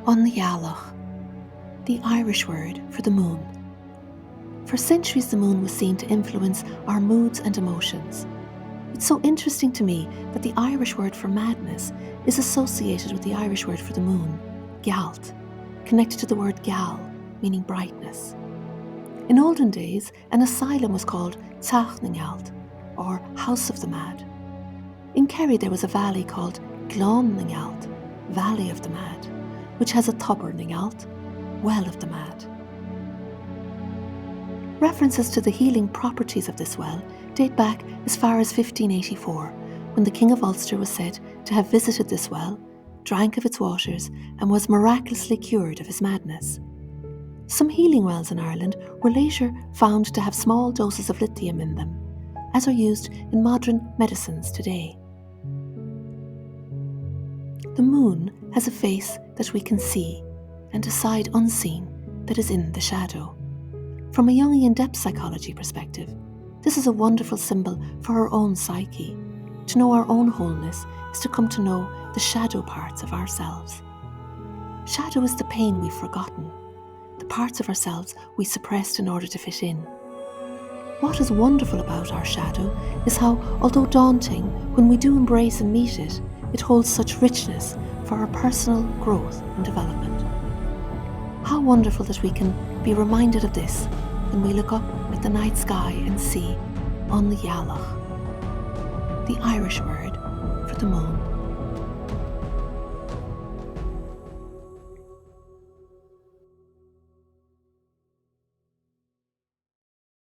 On the Ghealach, the Irish word for the moon. For centuries the moon was seen to influence our moods and emotions. It's so interesting to me that the Irish word for madness is associated with the Irish word for the moon, Ghealt, connected to the word Geal, meaning brightness. In olden days, an asylum was called Teach na Ngealt, or House of the Mad. In Kerry there was a valley called Glán na Ngealt, Valley of the Mad, which has a Tubber na Ngealt, Well of the Mad. References to the healing properties of this well date back as far as 1584, when the King of Ulster was said to have visited this well, drank of its waters, and was miraculously cured of his madness. Some healing wells in Ireland were later found to have small doses of lithium in them, as are used in modern medicines today. The moon has a face that we can see and a side unseen that is in the shadow. From a Jungian depth psychology perspective, this is a wonderful symbol for our own psyche. To know our own wholeness is to come to know the shadow parts of ourselves. Shadow is the pain we've forgotten, the parts of ourselves we suppressed in order to fit in. What is wonderful about our shadow is how, although daunting, when we do embrace and meet it, it holds such richness for our personal growth and development. How wonderful that we can be reminded of this when we look up at the night sky and see on the Ghealach, the Irish word for the moon.